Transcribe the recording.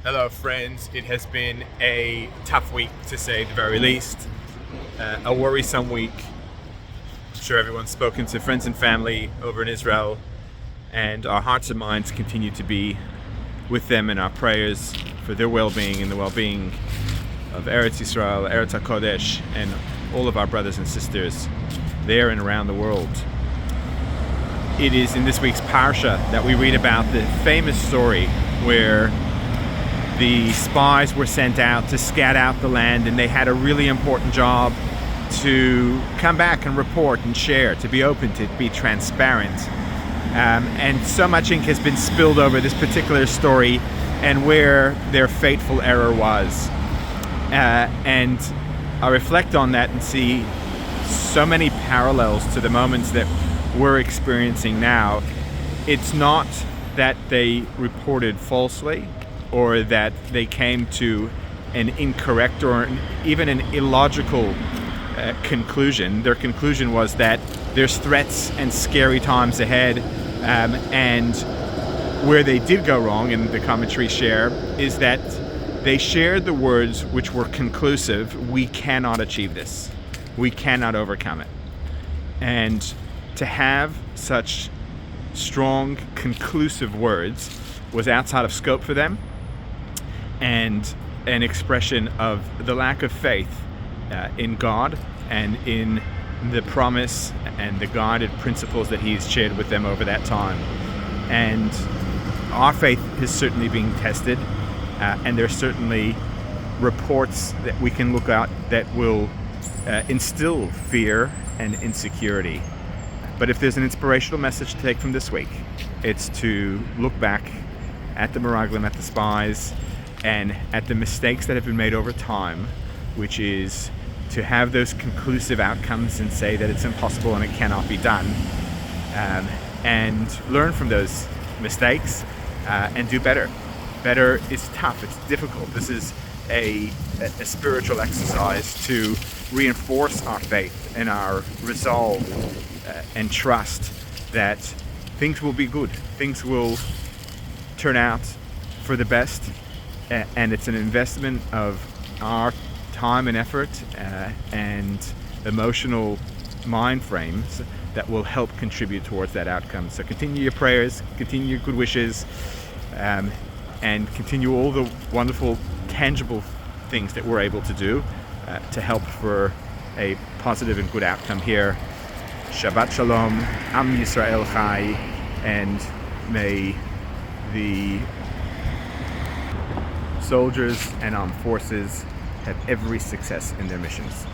Hello friends, it has been a tough week to say the very least, a worrisome week. I'm sure everyone's spoken to friends and family over in Israel, and our hearts and minds continue to be with them in our prayers for their well-being and the well-being of Eretz Yisrael, Eretz HaKodesh, and all of our brothers and sisters there and around the world. It is in this week's Parsha that we read about the famous story where the spies were sent out to scout out the land, and they had a really important job to come back and report and share, to be open, to be transparent. And so much ink has been spilled over this particular story and where their fateful error was. And I reflect on that and see so many parallels to the moments that we're experiencing now. It's not that they reported falsely, or that they came to an incorrect or even an illogical conclusion. Their conclusion was that there's threats and scary times ahead, and where they did go wrong, and the commentaries share, is that they shared the words which were conclusive: we cannot achieve this, we cannot overcome it. And to have such strong, conclusive words was outside of scope for them, and an expression of the lack of faith in God and in the promise and the guided principles that He's shared with them over that time. And our faith is certainly being tested, and there's certainly reports that we can look at that will instill fear and insecurity. But if there's an inspirational message to take from this week, it's to look back at the Meraglim, at the spies, and at the mistakes that have been made over time, which is to have those conclusive outcomes and say that it's impossible and it cannot be done, and learn from those mistakes and do better. Better is tough, it's difficult. This is a spiritual exercise to reinforce our faith and our resolve and trust that things will be good, things will turn out for the best. And it's an investment of our time and effort and emotional mind frames that will help contribute towards that outcome. So continue your prayers, continue your good wishes, and continue all the wonderful, tangible things that we're able to do to help for a positive and good outcome here. Shabbat Shalom, Am Yisrael Chai, and may the soldiers and armed forces have every success in their missions.